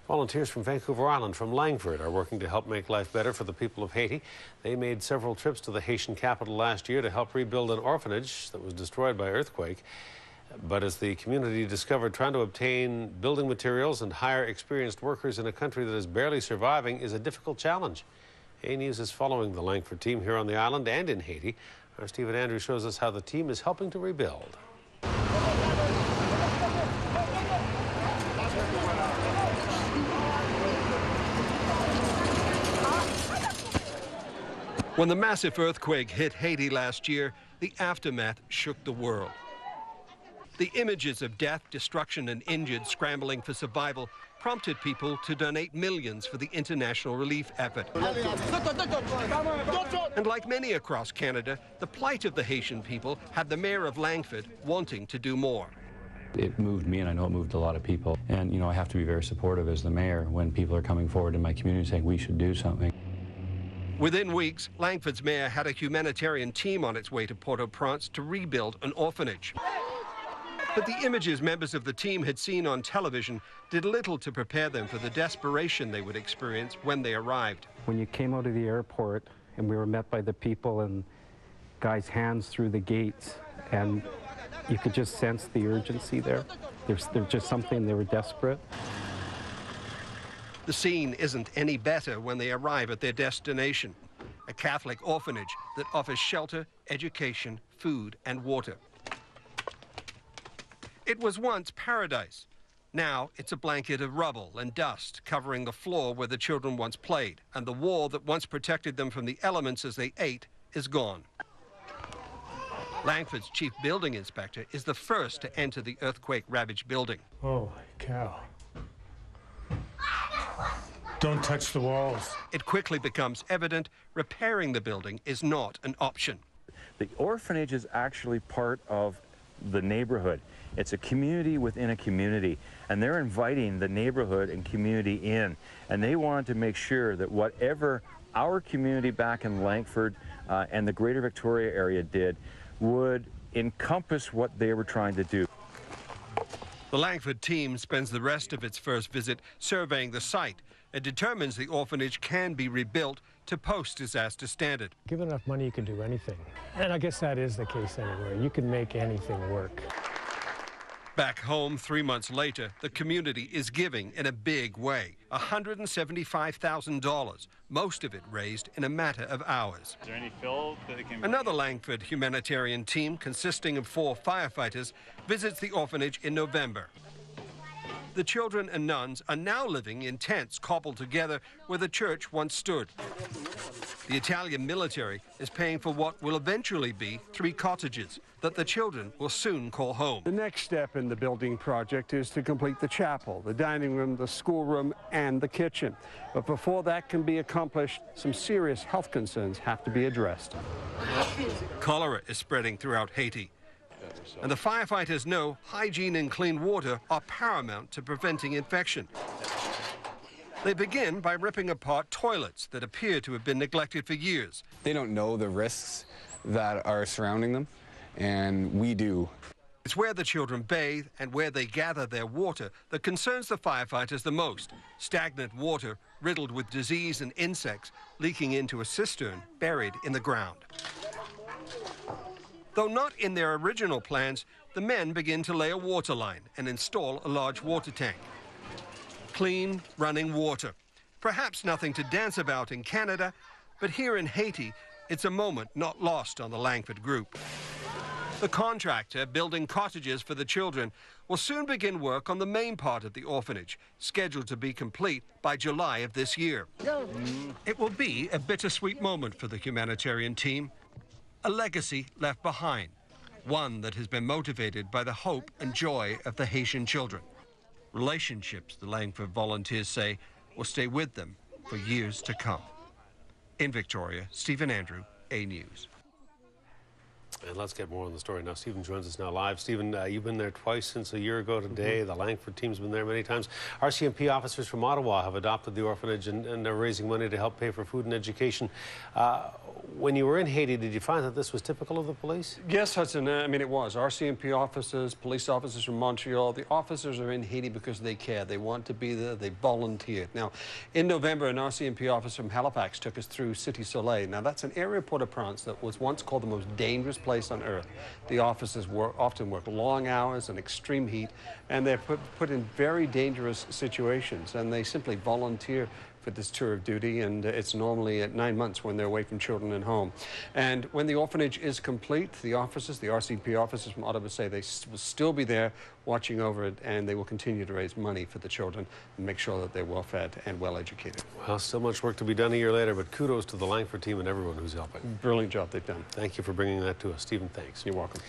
Volunteers from Vancouver Island from Langford are working to help make life better for the people of Haiti. They made several trips to the Haitian capital last year to help rebuild an orphanage that was destroyed by earthquake. But as the community discovered, trying to obtain building materials and hire experienced workers in a country that is barely surviving is a difficult challenge. A News is following the Langford team here on the island and in Haiti. Our Stephen Andrews shows us how the team is helping to rebuild. When the massive earthquake hit Haiti last year, the aftermath shook the world. The images of death, destruction, and injured scrambling for survival prompted people to donate millions for the international relief effort. And like many across Canada, the plight of the Haitian people had the mayor of Langford wanting to do more. It moved me, and I know it moved a lot of people. And, I have to be very supportive as the mayor when people are coming forward in my community saying we should do something. Within weeks, Langford's mayor had a humanitarian team on its way to Port-au-Prince to rebuild an orphanage. But the images members of the team had seen on television did little to prepare them for the desperation they would experience when they arrived. When you came out of the airport and we were met by the people and guys' hands through the gates, and you could just sense the urgency there. There's just something, they were desperate. The scene isn't any better when they arrive at their destination, a Catholic orphanage that offers shelter, education, food, and water. It was once paradise. Now it's a blanket of rubble and dust covering the floor where the children once played, and the wall that once protected them from the elements as they ate is gone. Langford's chief building inspector is the first to enter the earthquake-ravaged building. Oh, cow. Don't touch the walls. It quickly becomes evident repairing the building is not an option. The orphanage is actually part of the neighborhood. It's a community within a community, and they're inviting the neighborhood and community in, and they wanted to make sure that whatever our community back in Langford and the greater Victoria area did would encompass what they were trying to do. The Langford team spends the rest of its first visit surveying the site and determines the orphanage can be rebuilt to post-disaster standard. Given enough money, you can do anything. And I guess that is the case anywhere. You can make anything work. Back home 3 months later, the community is giving in a big way, $175,000, most of it raised in a matter of hours. Is there any fill that it can... Another Langford humanitarian team consisting of 4 firefighters visits the orphanage in November. The children and nuns are now living in tents cobbled together where the church once stood. The Italian military is paying for what will eventually be 3 cottages that the children will soon call home. The next step in the building project is to complete the chapel, the dining room, the schoolroom, and the kitchen. But before that can be accomplished, some serious health concerns have to be addressed. Cholera is spreading throughout Haiti, and the firefighters know hygiene and clean water are paramount to preventing infection. They begin by ripping apart toilets that appear to have been neglected for years. They don't know the risks that are surrounding them, and we do. It's where the children bathe and where they gather their water that concerns the firefighters the most. Stagnant water riddled with disease and insects leaking into a cistern buried in the ground. Though not in their original plans, the men begin to lay a water line and install a large water tank. Clean, running water. Perhaps nothing to dance about in Canada, but here in Haiti, it's a moment not lost on the Langford group. The contractor building cottages for the children will soon begin work on the main part of the orphanage, scheduled to be complete by July of this year. It will be a bittersweet moment for the humanitarian team, a legacy left behind, one that has been motivated by the hope and joy of the Haitian children. Relationships, the Langford volunteers say, will stay with them for years to come. In Victoria, Stephen Andrew, A News. And let's get more on the story now. Stephen joins us now live. Stephen, you've been there twice since a year ago today. The Langford team's been there many times. RCMP officers from Ottawa have adopted the orphanage and are raising money to help pay for food and education. When you were in Haiti, did you find that this was typical of the police? Yes, Hudson. I mean, it was. RCMP officers, police officers from Montreal, the officers are in Haiti because they care. They want to be there. They volunteered. Now, in November, an RCMP officer from Halifax took us through Cité Soleil. Now, that's an area of Port-au-Prince that was once called the most dangerous place on earth. The officers often work long hours in extreme heat, and they're put in very dangerous situations, and they simply volunteer for this tour of duty, and it's normally at 9 months when they're away from children and home. And when the orphanage is complete, the officers, the RCMP officers from Ottawa say they will still be there watching over it, and they will continue to raise money for the children and make sure that they're well fed and well educated. Well, still much work to be done a year later, but kudos to the Langford team and everyone who's helping. Brilliant job they've done. Thank you for bringing that to us. Stephen, thanks. You're welcome.